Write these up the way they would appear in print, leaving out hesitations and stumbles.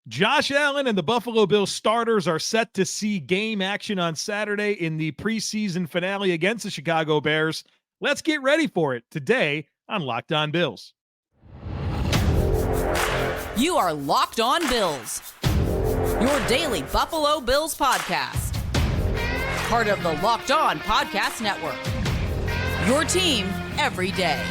Josh Allen and the Buffalo Bills starters are set to see game action on Saturday in the preseason finale against the Chicago Bears. Let's get ready for it today on Locked On Bills. You are Locked On Bills, your daily Buffalo Bills podcast. Part of the Locked On Podcast Network, your team every day.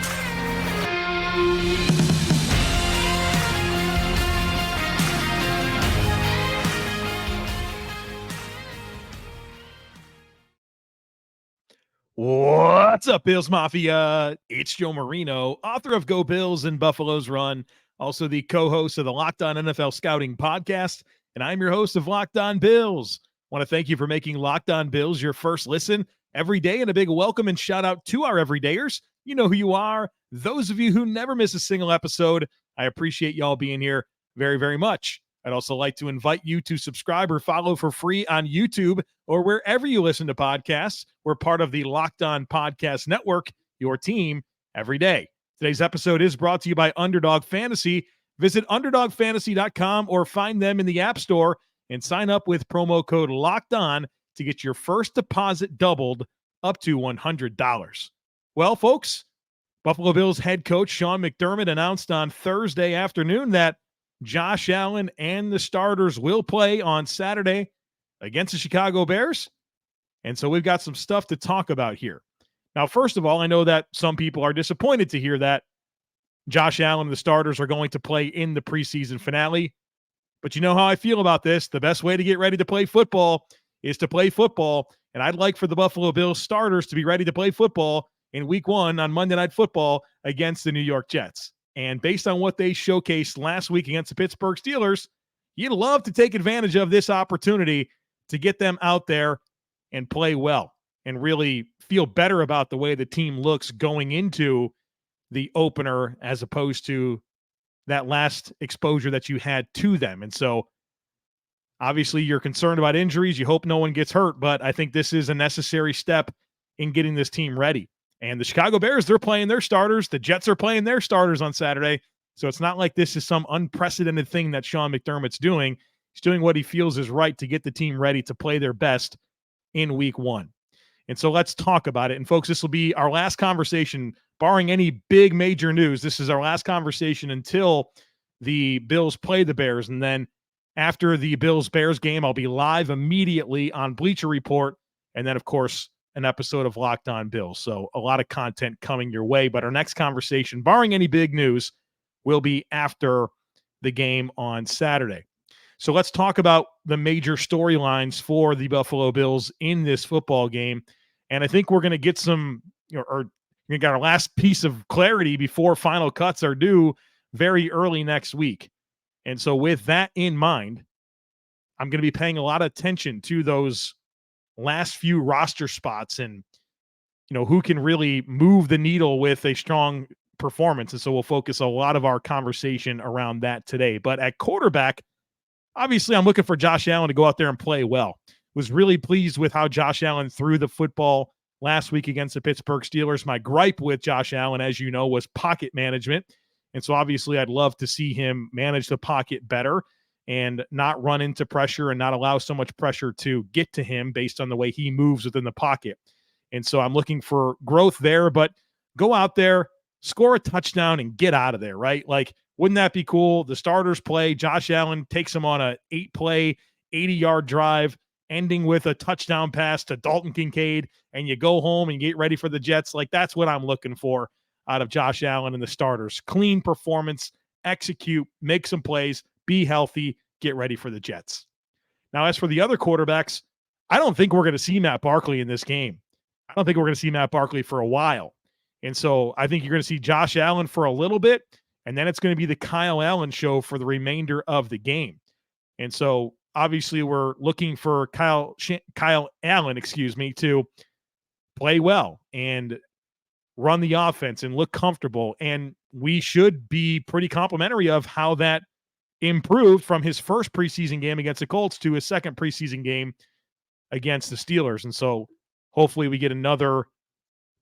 What's up, Bills Mafia? It's Joe Marino, author of Go Bills and Buffalo's Run, also the co-host of the Locked On NFL Scouting podcast, and I'm your host of Locked On Bills. I want to thank you for making Locked On Bills your first listen every day, and a big welcome and shout out to our everydayers. You know who you are. Those of you who never miss a single episode, I appreciate y'all being here very, very much. I'd also like to invite you to subscribe or follow for free on YouTube or wherever you listen to podcasts. We're part of the Locked On Podcast Network, your team every day. Today's episode is brought to you by Underdog Fantasy. Visit UnderdogFantasy.com or find them in the App Store and sign up with promo code LOCKEDON to get your first deposit doubled up to $100. Well, folks, Buffalo Bills head coach Sean McDermott announced on Thursday afternoon that Josh Allen and the starters will play on Saturday against the Chicago Bears. And so we've got some stuff to talk about here. Now, first of all, I know that some people are disappointed to hear that Josh Allen and the starters are going to play in the preseason finale. But you know how I feel about this. The best way to get ready to play football is to play football. And I'd like for the Buffalo Bills starters to be ready to play football in week 1 on Monday Night Football against the New York Jets. And based on what they showcased last week against the Pittsburgh Steelers, you'd love to take advantage of this opportunity to get them out there and play well and really feel better about the way the team looks going into the opener as opposed to that last exposure that you had to them. And so obviously you're concerned about injuries. You hope no one gets hurt, but I think this is a necessary step in getting this team ready. And the Chicago Bears, they're playing their starters. The Jets are playing their starters on Saturday. So it's not like this is some unprecedented thing that Sean McDermott's doing. He's doing what he feels is right to get the team ready to play their best in week 1. And so let's talk about it. And folks, this will be our last conversation, barring any big major news. This is our last conversation until the Bills play the Bears. And then after the Bills-Bears game, I'll be live immediately on Bleacher Report. And then, of course, an episode of Locked On Bills. So a lot of content coming your way. But our next conversation, barring any big news, will be after the game on Saturday. So let's talk about the major storylines for the Buffalo Bills in this football game. And I think we're going to get some, or we got our last piece of clarity before final cuts are due very early next week. And so with that in mind, I'm going to be paying a lot of attention to those last few roster spots and, who can really move the needle with a strong performance. And so we'll focus a lot of our conversation around that today. But at quarterback, obviously I'm looking for Josh Allen to go out there and play well. Was really pleased with how Josh Allen threw the football last week against the Pittsburgh Steelers. My gripe with Josh Allen, as you know, was pocket management. And so obviously I'd love to see him manage the pocket better and not run into pressure and not allow so much pressure to get to him based on the way he moves within the pocket. And so I'm looking for growth there, but go out there, score a touchdown, and get out of there, right? Like, wouldn't that be cool? The starters play, Josh Allen takes them on a 8-play, 80-yard drive, ending with a touchdown pass to Dalton Kincaid, and you go home and get ready for the Jets. Like, that's what I'm looking for out of Josh Allen and the starters. Clean performance, execute, make some plays, be healthy, get ready for the Jets. Now, as for the other quarterbacks, I don't think we're going to see Matt Barkley in this game. I don't think we're going to see Matt Barkley for a while. And so I think you're going to see Josh Allen for a little bit, and then it's going to be the Kaiir Elam show for the remainder of the game. And so obviously we're looking for Kaiir Elam, to play well and run the offense and look comfortable. And we should be pretty complimentary of how that improved from his first preseason game against the Colts to his second preseason game against the Steelers. And so hopefully we get another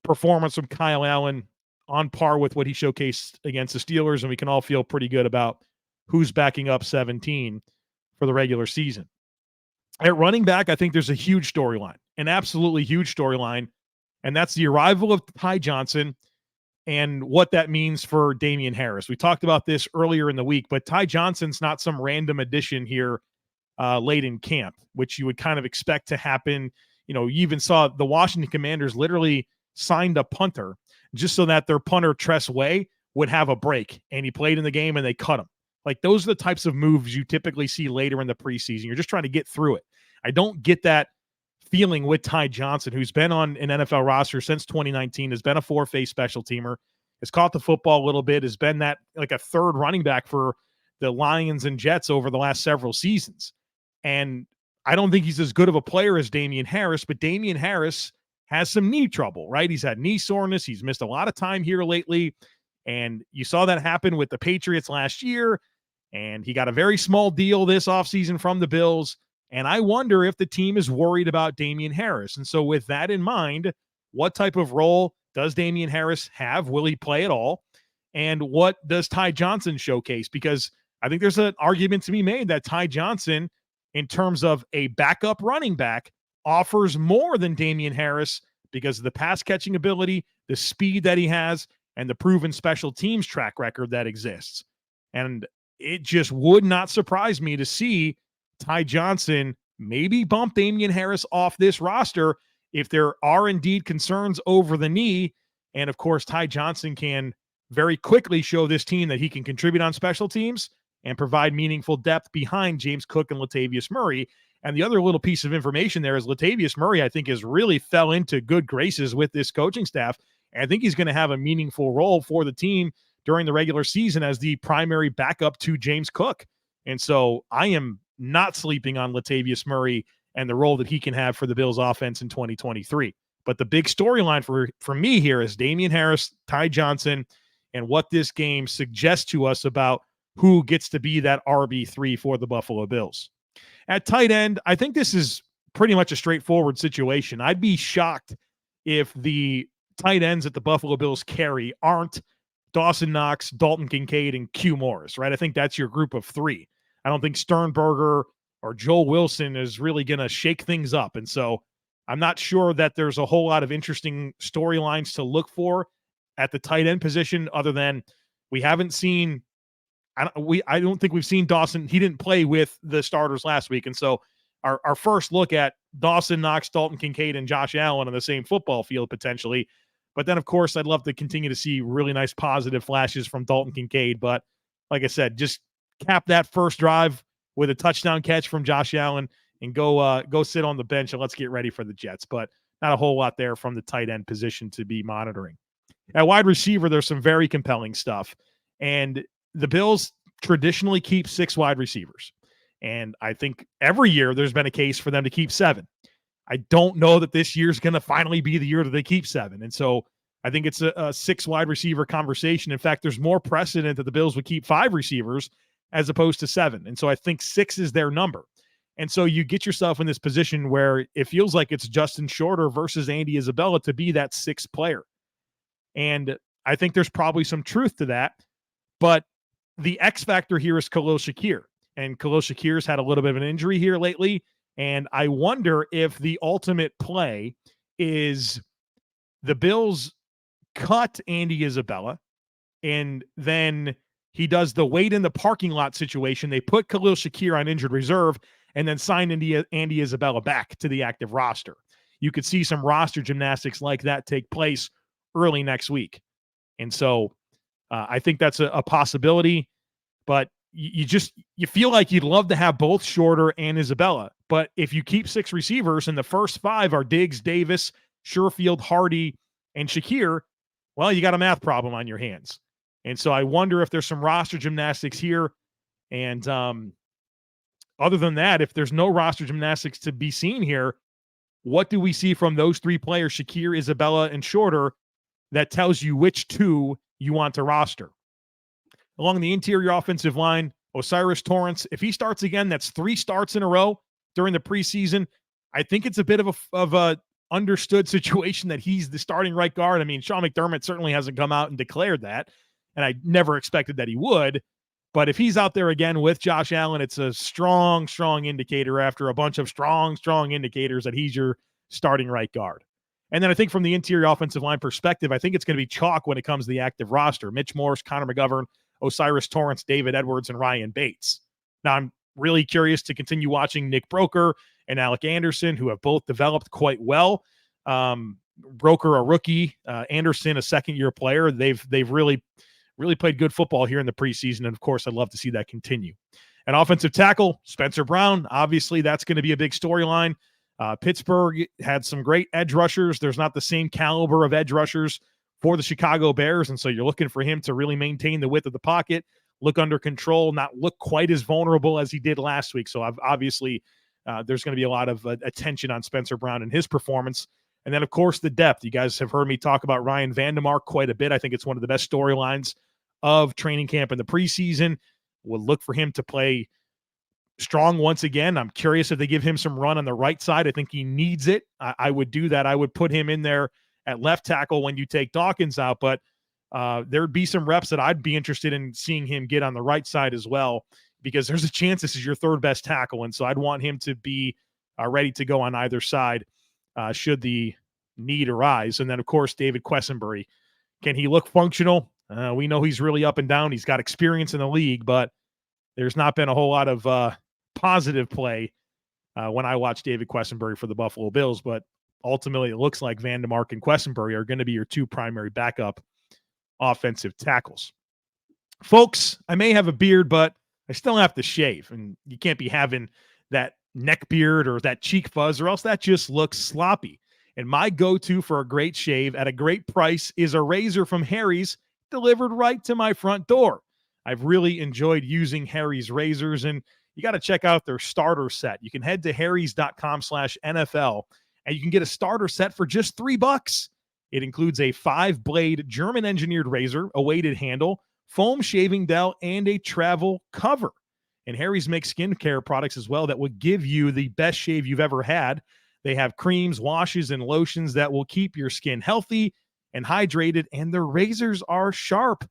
performance from Kaiir Elam on par with what he showcased against the Steelers, and we can all feel pretty good about who's backing up 17 for the regular season. At running back, I think there's a huge storyline, an absolutely huge storyline, and that's the arrival of Ty Johnson and what that means for Damien Harris. We talked about this earlier in the week, but Ty Johnson's not some random addition here late in camp, which you would kind of expect to happen. You even saw the Washington Commanders literally signed a punter just so that their punter, Tress Way, would have a break, and he played in the game and they cut him. Like, those are the types of moves you typically see later in the preseason. You're just trying to get through it. I don't get that feeling with Ty Johnson, who's been on an NFL roster since 2019, has been a four-phase special teamer, has caught the football a little bit, has been that like a third running back for the Lions and Jets over the last several seasons. And I don't think he's as good of a player as Damien Harris, but Damien Harris has some knee trouble, right? He's had knee soreness. He's missed a lot of time here lately. And you saw that happen with the Patriots last year. And he got a very small deal this offseason from the Bills. And I wonder if the team is worried about Damien Harris. And so with that in mind, what type of role does Damien Harris have? Will he play at all? And what does Ty Johnson showcase? Because I think there's an argument to be made that Ty Johnson, in terms of a backup running back, offers more than Damien Harris because of the pass catching ability, the speed that he has, and the proven special teams track record that exists. And it just would not surprise me to see Ty Johnson maybe bump Damien Harris off this roster if there are indeed concerns over the knee. And of course, Ty Johnson can very quickly show this team that he can contribute on special teams and provide meaningful depth behind James Cook and Latavius Murray. And the other little piece of information there is Latavius Murray, I think, has really fell into good graces with this coaching staff. And I think he's going to have a meaningful role for the team during the regular season as the primary backup to James Cook. And so I am not sleeping on Latavius Murray and the role that he can have for the Bills offense in 2023. But the big storyline for me here is Damien Harris, Ty Johnson, and what this game suggests to us about who gets to be that RB3 for the Buffalo Bills. At tight end, I think this is pretty much a straightforward situation. I'd be shocked if the tight ends that the Buffalo Bills carry aren't Dawson Knox, Dalton Kincaid, and Q Morris, right? I think that's your group of three. I don't think Sternberger or Joel Wilson is really going to shake things up. And so I'm not sure that there's a whole lot of interesting storylines to look for at the tight end position, other than we haven't seen I don't think we've seen Dawson. He didn't play with the starters last week. And so our first look at Dawson Knox, Dalton Kincaid, and Josh Allen on the same football field potentially. But then, of course, I'd love to continue to see really nice positive flashes from Dalton Kincaid. But like I said, just cap that first drive with a touchdown catch from Josh Allen and go sit on the bench and let's get ready for the Jets. But not a whole lot there from the tight end position to be monitoring. At wide receiver, there's some very compelling stuff. And the Bills traditionally keep 6 wide receivers. And I think every year there's been a case for them to keep 7. I don't know that this year's going to finally be the year that they keep 7. And so I think it's a 6 wide receiver conversation. In fact, there's more precedent that the Bills would keep 5 receivers as opposed to 7. And so I think 6 is their number. And so you get yourself in this position where it feels like it's Justin Shorter versus Andy Isabella to be that 6th player. And I think there's probably some truth to that. But the X factor here is Khalil Shakir. And Khalil Shakir's had a little bit of an injury here lately. And I wonder if the ultimate play is the Bills cut Andy Isabella, and then he does the wait in the parking lot situation. They put Khalil Shakir on injured reserve and then sign Andy Isabella back to the active roster. You could see some roster gymnastics like that take place early next week. And so I think that's a possibility, but you feel like you'd love to have both Shorter and Isabella. But if you keep 6 receivers and the first 5 are Diggs, Davis, Sherfield, Hardy, and Shakir, well, you got a math problem on your hands. And so I wonder if there's some roster gymnastics here. And other than that, if there's no roster gymnastics to be seen here, what do we see from those 3 players, Shakir, Isabella, and Shorter, that tells you which 2 you want to roster? Along the interior offensive line, Osiris Torrence, if he starts again, that's 3 starts in a row during the preseason. I think it's a bit of a understood situation that he's the starting right guard. I mean, Sean McDermott certainly hasn't come out and declared that, and I never expected that he would. But if he's out there again with Josh Allen, it's a strong, strong indicator after a bunch of strong, strong indicators that he's your starting right guard. And then I think from the interior offensive line perspective, I think it's going to be chalk when it comes to the active roster. Mitch Morse, Connor McGovern, Osiris Torrance, David Edwards, and Ryan Bates. Now, I'm really curious to continue watching Nick Broker and Alec Anderson, who have both developed quite well. Broker, a rookie, Anderson, a second-year player. They've really played good football here in the preseason, and of course, I'd love to see that continue. An offensive tackle, Spencer Brown. Obviously, that's going to be a big storyline. Pittsburgh had some great edge rushers. There's not the same caliber of edge rushers for the Chicago Bears, and so you're looking for him to really maintain the width of the pocket, look under control, not look quite as vulnerable as he did last week. So obviously, there's going to be a lot of attention on Spencer Brown and his performance. And then, of course, the depth. You guys have heard me talk about Ryan Vandemark quite a bit. I think it's one of the best storylines of training camp in the preseason. We'll look for him to play strong once again. I'm curious if they give him some run on the right side. I think he needs it. I would do that. I would put him in there at left tackle when you take Dawkins out, but there'd be some reps that I'd be interested in seeing him get on the right side as well, because there's a chance this is your third best tackle. And so I'd want him to be ready to go on either side should the need arise. And then, of course, David Quessenberry. Can he look functional? We know he's really up and down. He's got experience in the league, but there's not been a whole lot of positive play when I watch David Quessenberry for the Buffalo Bills. But ultimately, it looks like Vandemark and Quessenberry are going to be your two primary backup offensive tackles. Folks, I may have a beard, but I still have to shave. And you can't be having that neck beard or that cheek fuzz, or else that just looks sloppy. And my go-to for a great shave at a great price is a razor from Harry's, delivered right to my front door. I've really enjoyed using Harry's razors, and you got to check out their starter set. You can head to harrys.com/NFL, and you can get a starter set for just $3. It includes a 5-blade German-engineered razor, a weighted handle, foam shaving dowel, and a travel cover. And Harry's makes skincare products as well that will give you the best shave you've ever had. They have creams, washes, and lotions that will keep your skin healthy and hydrated, and the razors are sharp.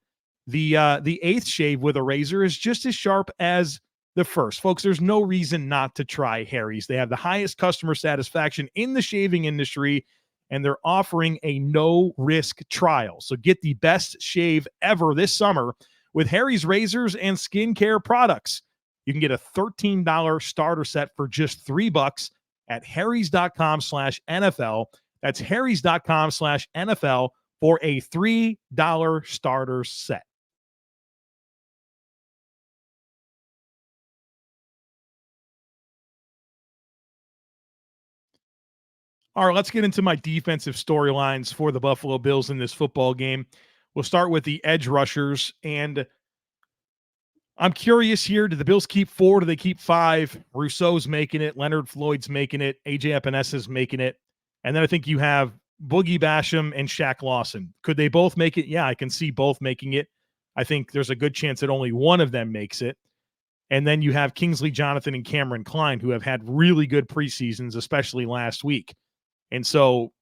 The 8th shave with a razor is just as sharp as the first. Folks, there's no reason not to try Harry's. They have the highest customer satisfaction in the shaving industry, and they're offering a no-risk trial. So get the best shave ever this summer with Harry's razors and skincare products. You can get a $13 starter set for just $3 at harrys.com/NFL. That's harrys.com/NFL for a $3 starter set. All right, let's get into my defensive storylines for the Buffalo Bills in this football game. We'll start with the edge rushers, and I'm curious here. Do the Bills keep 4? Do they keep 5? Rousseau's making it. Leonard Floyd's making it. A.J. Epenesa's making it. And then I think you have Boogie Basham and Shaq Lawson. Could they both make it? Yeah, I can see both making it. I think there's a good chance that only one of them makes it. And then you have Kingsley Jonathan and Cameron Klein, who have had really good preseasons, especially last week. And so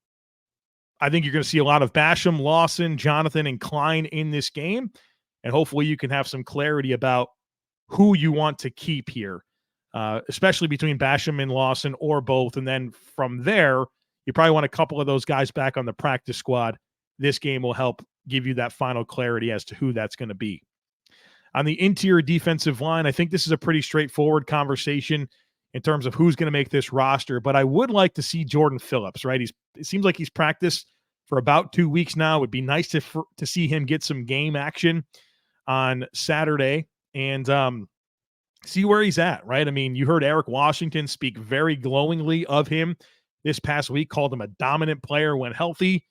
I think you're going to see a lot of Basham, Lawson, Jonathan, and Klein in this game. And hopefully you can have some clarity about who you want to keep here, especially between Basham and Lawson or both. And then from there, you probably want a couple of those guys back on the practice squad. This game will help give you that final clarity as to who that's going to be. On the interior defensive line, I think this is a pretty straightforward conversation in terms of who's going to make this roster, but I would like to see Jordan Phillips, right? It seems like he's practiced for about 2 weeks now. It would be nice to see him get some game action on Saturday and see where he's at, right? I mean, you heard Eric Washington speak very glowingly of him this past week, called him a dominant player when healthy.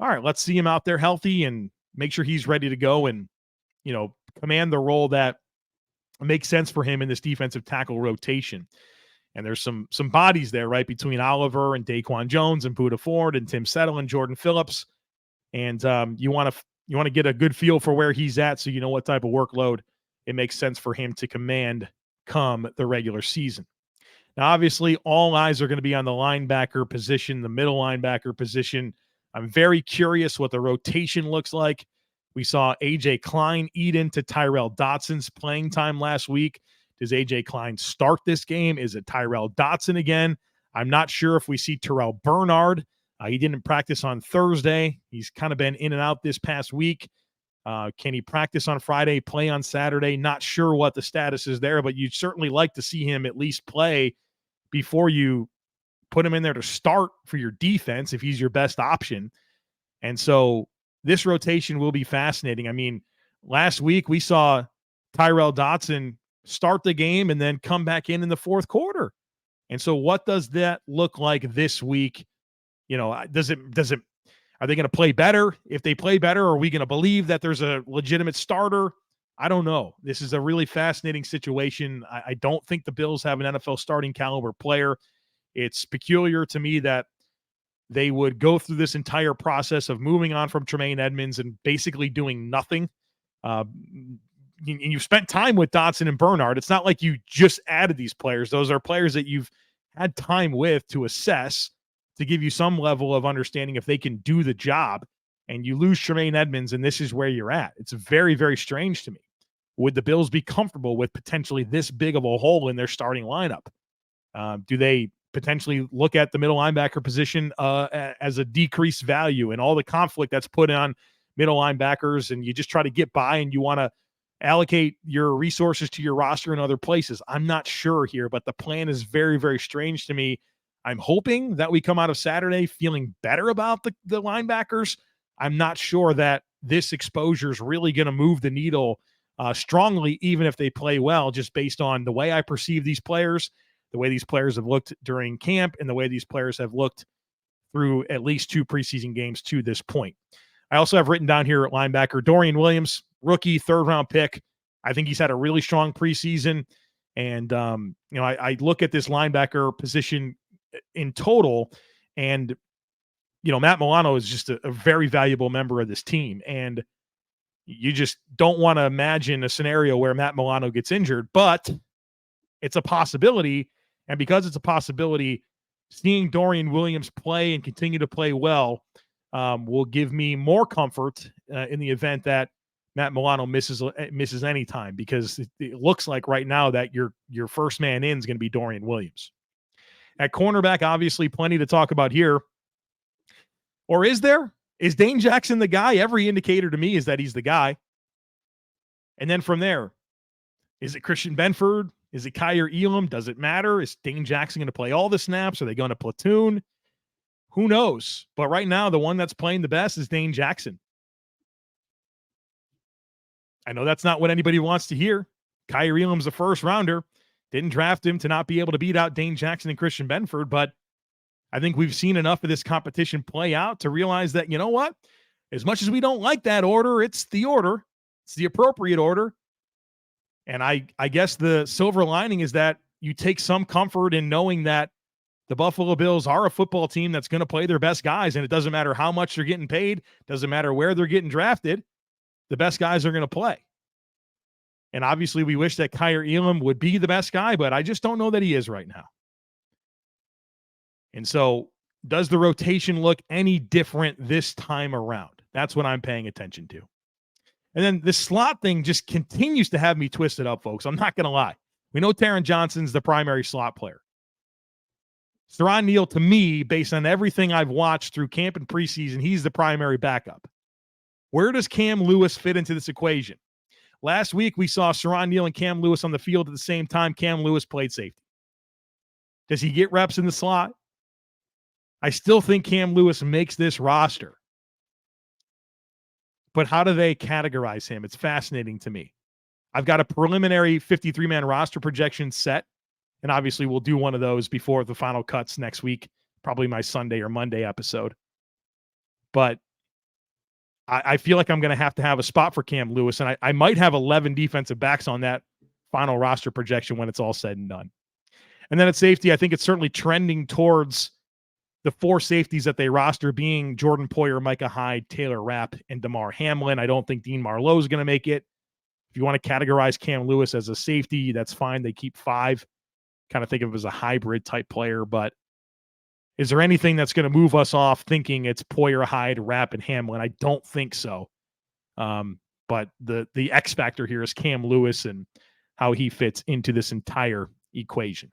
All right, let's see him out there healthy and make sure he's ready to go and, command the role that makes sense for him in this defensive tackle rotation. And there's some bodies there, right, between Oliver and Daquan Jones and Buda Ford and Tim Settle and Jordan Phillips. And you want to get a good feel for where he's at so you know what type of workload it makes sense for him to command come the regular season. Now, obviously, all eyes are going to be on the linebacker position, the middle linebacker position. I'm very curious what the rotation looks like We saw A.J. Klein eat into Tyrel Dodson's playing time last week. Does A.J. Klein start this game? Is it Tyrel Dodson again? I'm not sure if we see Terrel Bernard. He didn't practice on Thursday. He's kind of been in and out this past week. Can he practice on Friday, play on Saturday? Not sure what the status is there, but you'd certainly like to see him at least play before you put him in there to start for your defense if he's your best option. And so this rotation will be fascinating. I mean, last week we saw Tyrel Dodson start the game and then come back in the fourth quarter. And so what does that look like this week? You know, are they going to play better? If they play better, are we going to believe that there's a legitimate starter? I don't know. This is a really fascinating situation. I don't think the Bills have an NFL starting caliber player. It's peculiar to me that they would go through this entire process of moving on from Tremaine Edmunds and basically doing nothing. You've spent time with Dodson and Bernard. It's not like you just added these players. Those are players that you've had time with to assess, to give you some level of understanding if they can do the job. And you lose Tremaine Edmunds, and this is where you're at. It's very, very strange to me. Would the Bills be comfortable with potentially this big of a hole in their starting lineup? Do they potentially look at the middle linebacker position as a decreased value and all the conflict that's put on middle linebackers, and you just try to get by and you want to allocate your resources to your roster in other places? I'm not sure here, but the plan is very, very strange to me. I'm hoping that we come out of Saturday feeling better about the linebackers. I'm not sure that this exposure is really going to move the needle strongly, even if they play well, just based on the way I perceive these players, the way these players have looked during camp, and the way these players have looked through at least 2 preseason games to this point. I also have written down here at linebacker, Dorian Williams, rookie, 3rd-round pick. I think he's had a really strong preseason. And, I look at this linebacker position in total, and Matt Milano is just a very valuable member of this team, and you just don't want to imagine a scenario where Matt Milano gets injured, but it's a possibility. And because it's a possibility, seeing Dorian Williams play and continue to play well will give me more comfort in the event that Matt Milano misses any time, because it looks like right now that your first man in is going to be Dorian Williams. At cornerback, obviously plenty to talk about here. Or is there? Is Dane Jackson the guy? Every indicator to me is that he's the guy. And then from there, is it Christian Benford? Is it Kaiir Elam? Does it matter? Is Dane Jackson going to play all the snaps? Are they going to platoon? Who knows? But right now, the one that's playing the best is Dane Jackson. I know that's not what anybody wants to hear. Kaiir Elam's a first-rounder. Didn't draft him to not be able to beat out Dane Jackson and Christian Benford, but I think we've seen enough of this competition play out to realize that, you know what? As much as we don't like that order, it's the order. It's the appropriate order. And I guess the silver lining is that you take some comfort in knowing that the Buffalo Bills are a football team that's going to play their best guys, and it doesn't matter how much they're getting paid, doesn't matter where they're getting drafted, the best guys are going to play. And obviously we wish that Kaiir Elam would be the best guy, but I just don't know that he is right now. And so does the rotation look any different this time around? That's what I'm paying attention to. And then this slot thing just continues to have me twisted up, folks. I'm not going to lie. We know Taron Johnson's the primary slot player. Siran Neal, to me, based on everything I've watched through camp and preseason, he's the primary backup. Where does Cam Lewis fit into this equation? Last week, we saw Siran Neal and Cam Lewis on the field at the same time. Cam Lewis played safety. Does he get reps in the slot? I still think Cam Lewis makes this roster. But how do they categorize him? It's fascinating to me. I've got a preliminary 53-man roster projection set, and obviously we'll do one of those before the final cuts next week, probably my Sunday or Monday episode. But I feel like I'm going to have a spot for Cam Lewis, and I might have 11 defensive backs on that final roster projection when it's all said and done. And then at safety, I think it's certainly trending towards the 4 safeties that they roster being Jordan Poyer, Micah Hyde, Taylor Rapp, and Damar Hamlin. I don't think Dean Marlowe is going to make it. If you want to categorize Cam Lewis as a safety, that's fine. They keep 5. Kind of think of him as a hybrid type player, but is there anything that's going to move us off thinking it's Poyer, Hyde, Rapp, and Hamlin? I don't think so. But the X factor here is Cam Lewis and how he fits into this entire equation.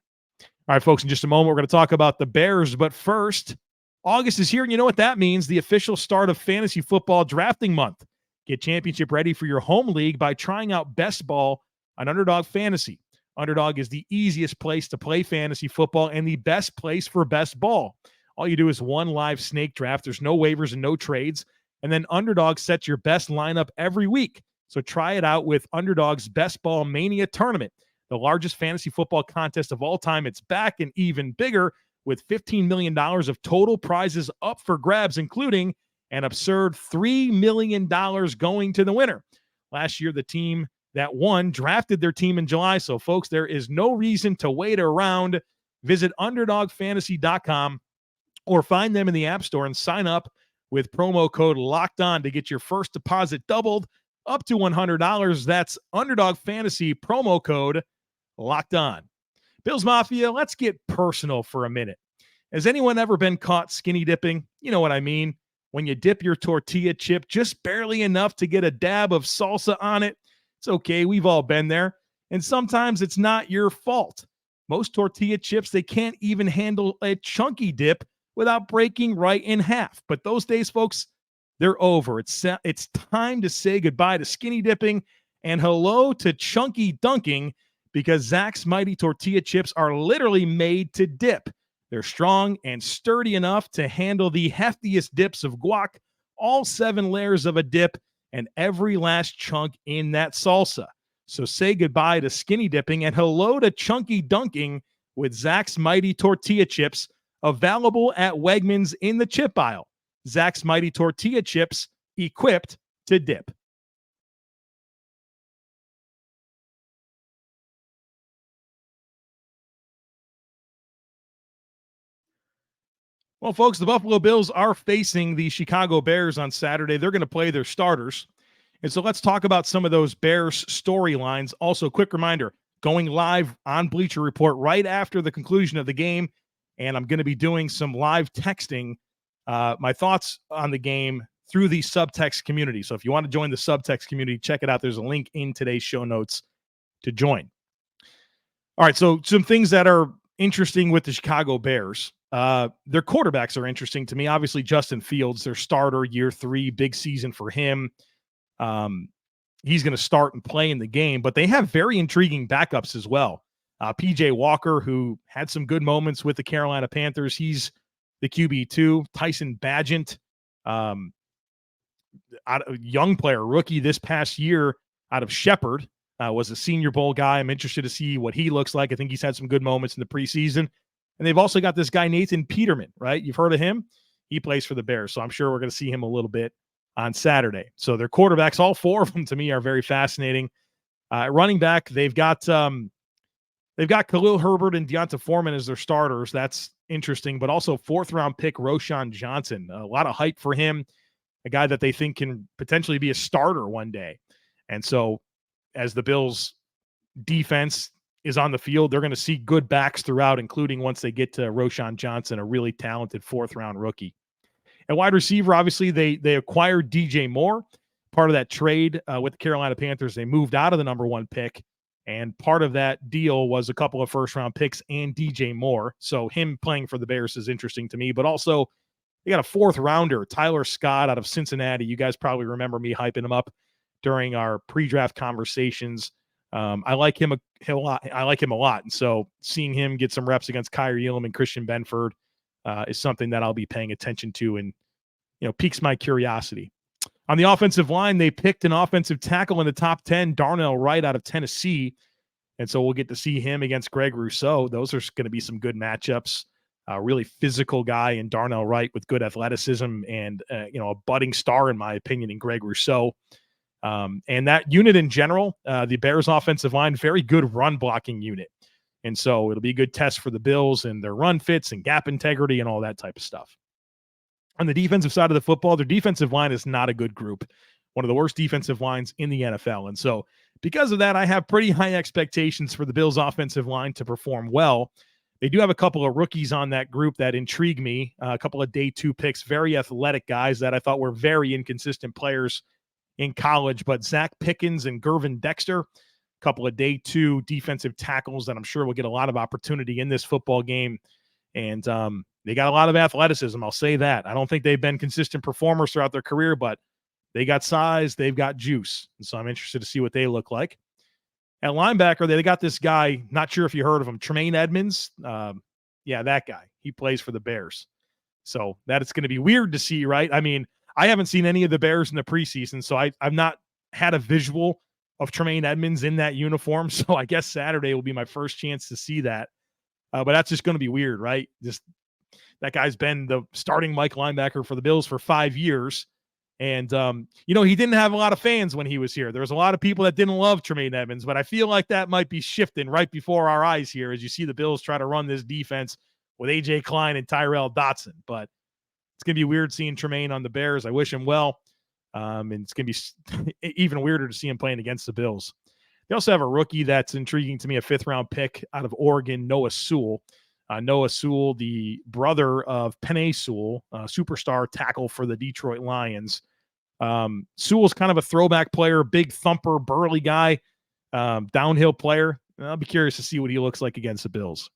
All right, folks, in just a moment, we're going to talk about the Bears. But first, August is here, and you know what that means, the official start of fantasy football drafting month. Get championship ready for your home league by trying out Best Ball on Underdog Fantasy. Underdog is the easiest place to play fantasy football and the best place for best ball. All you do is one live snake draft. There's no waivers and no trades. And then Underdog sets your best lineup every week. So try it out with Underdog's Best Ball Mania Tournament, the largest fantasy football contest of all time. It's back and even bigger with $15 million of total prizes up for grabs, including an absurd $3 million going to the winner. Last year, the team that won drafted their team in July. So, folks, there is no reason to wait around. Visit UnderdogFantasy.com or find them in the App Store and sign up with promo code LOCKEDON to get your first deposit doubled up to $100. That's Underdog Fantasy, promo code LOCKEDON. Bills Mafia, let's get personal for a minute. Has anyone ever been caught skinny dipping? You know what I mean. When you dip your tortilla chip just barely enough to get a dab of salsa on it. It's okay. We've all been there. And sometimes it's not your fault. Most tortilla chips, they can't even handle a chunky dip without breaking right in half. But those days, folks, they're over. It's time to say goodbye to skinny dipping and hello to chunky dunking, because Zach's Mighty Tortilla Chips are literally made to dip. They're strong and sturdy enough to handle the heftiest dips of guac, all 7 layers of a dip, and every last chunk in that salsa. So say goodbye to skinny dipping and hello to chunky dunking with Zach's Mighty Tortilla Chips, available at Wegmans in the chip aisle. Zach's Mighty Tortilla Chips, equipped to dip. Well, folks, the Buffalo Bills are facing the Chicago Bears on Saturday. They're going to play their starters. And so let's talk about some of those Bears storylines. Also, quick reminder, going live on Bleacher Report right after the conclusion of the game. And I'm going to be doing some live texting, my thoughts on the game through the SUBTEXT community. So if you want to join the SUBTEXT community, check it out. There's a link in today's show notes to join. All right, so some things that are interesting with the Chicago Bears. Their quarterbacks are interesting to me. Obviously, Justin Fields, their starter, year 3, big season for him. He's going to start and play in the game, but they have very intriguing backups as well. PJ Walker, who had some good moments with the Carolina Panthers. He's the QB2. Tyson Bagent, young player, rookie this past year out of Shepherd, was a Senior Bowl guy. I'm interested to see what he looks like. I think he's had some good moments in the preseason. And they've also got this guy, Nathan Peterman, right? You've heard of him. He plays for the Bears, so I'm sure we're going to see him a little bit on Saturday. So their quarterbacks, all 4 of them to me, are very fascinating. Running back, they've got Khalil Herbert and Deonta Foreman as their starters. That's interesting, but also 4th-round pick Roschon Johnson. A lot of hype for him, a guy that they think can potentially be a starter one day. And so as the Bills' defense is on the field, they're going to see good backs throughout, including once they get to Roschon Johnson, a really talented 4th-round rookie. At wide receiver, obviously, they acquired DJ Moore. Part of that trade with the Carolina Panthers, they moved out of the number 1 pick, and part of that deal was a couple of 1st-round picks and DJ Moore. So him playing for the Bears is interesting to me. But also, they got a 4th-rounder, Tyler Scott out of Cincinnati. You guys probably remember me hyping him up during our pre-draft conversations. I like him a lot. And so seeing him get some reps against Kaiir Elam and Christian Benford is something that I'll be paying attention to and, piques my curiosity. On the offensive line, they picked an offensive tackle in the top 10, Darnell Wright out of Tennessee. And so we'll get to see him against Greg Rousseau. Those are going to be some good matchups. A really physical guy in Darnell Wright with good athleticism and, a budding star, in my opinion, in Greg Rousseau. And that unit in general, the Bears offensive line, very good run blocking unit. And so it'll be a good test for the Bills and their run fits and gap integrity and all that type of stuff. On the defensive side of the football, their defensive line is not a good group. One of the worst defensive lines in the NFL. And so because of that, I have pretty high expectations for the Bills offensive line to perform well. They do have a couple of rookies on that group that intrigue me, a couple of day 2 picks, very athletic guys that I thought were very inconsistent players in college, but Zach Pickens and Gervin Dexter, a couple of day 2 defensive tackles that I'm sure will get a lot of opportunity in this football game. And they got a lot of athleticism. I'll say that. I don't think they've been consistent performers throughout their career, but they got size, they've got juice. And so I'm interested to see what they look like. At linebacker, they got this guy, not sure if you heard of him, Tremaine Edmonds. Yeah, that guy. He plays for the Bears. So that it's going to be weird to see, right? I mean, I haven't seen any of the Bears in the preseason, so I've not had a visual of Tremaine Edmonds in that uniform. So I guess Saturday will be my first chance to see that. But that's just going to be weird, right? Just that guy's been the starting Mike linebacker for the Bills for 5 years. And, he didn't have a lot of fans when he was here. There was a lot of people that didn't love Tremaine Edmonds, but I feel like that might be shifting right before our eyes here as you see the Bills try to run this defense with A.J. Klein and Tyrel Dodson. But it's going to be weird seeing Tremaine on the Bears. I wish him well. And it's going to be even weirder to see him playing against the Bills. They also have a rookie that's intriguing to me, a 5th-round pick out of Oregon, Noah Sewell. Noah Sewell, the brother of Penei Sewell, superstar tackle for the Detroit Lions. Sewell's kind of a throwback player, big thumper, burly guy, downhill player. I'll be curious to see what he looks like against the Bills.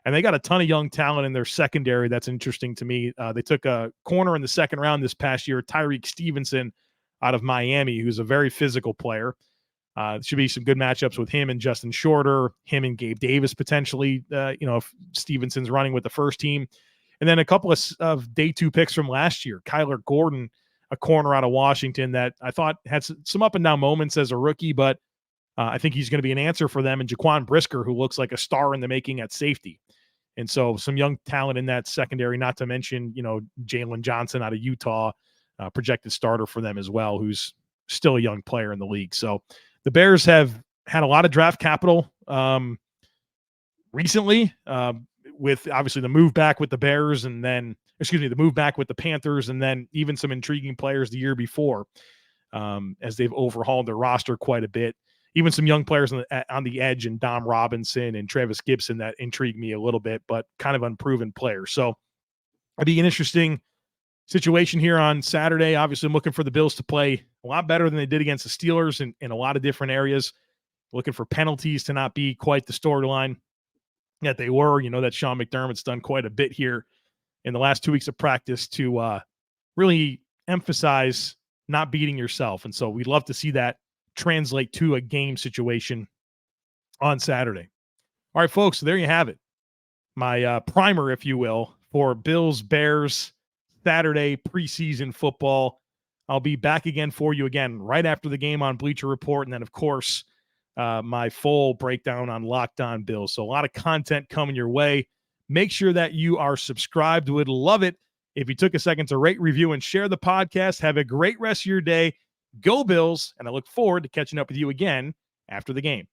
And they got a ton of young talent in their secondary. That's interesting to me. They took a corner in the 2nd round this past year, Tyreek Stevenson out of Miami, who's a very physical player. Should be some good matchups with him and Justin Shorter, him and Gabe Davis potentially, if Stevenson's running with the first team. And then a couple of day 2 picks from last year, Kyler Gordon, a corner out of Washington that I thought had some up and down moments as a rookie, but I think he's going to be an answer for them. And Jaquan Brisker, who looks like a star in the making at safety. And so some young talent in that secondary, not to mention, Jalen Johnson out of Utah, projected starter for them as well, who's still a young player in the league. So the Bears have had a lot of draft capital recently with obviously the move back with the Bears and then, the move back with the Panthers and then even some intriguing players the year before as they've overhauled their roster quite a bit. Even some young players on the edge and Dom Robinson and Travis Gibson that intrigued me a little bit, but kind of unproven players. So it'll be an interesting situation here on Saturday. Obviously, I'm looking for the Bills to play a lot better than they did against the Steelers in a lot of different areas. Looking for penalties to not be quite the storyline that they were. That Sean McDermott's done quite a bit here in the last 2 weeks of practice to really emphasize not beating yourself. And so we'd love to see that translate to a game situation on Saturday. All right, folks, so there you have it. My primer, if you will, for Bills Bears Saturday preseason football. I'll be back again for you again right after the game on Bleacher Report. And then, of course, my full breakdown on Locked On Bills. So a lot of content coming your way. Make sure that you are subscribed. Would love it if you took a second to rate, review, and share the podcast. Have a great rest of your day. Go Bills, and I look forward to catching up with you again after the game.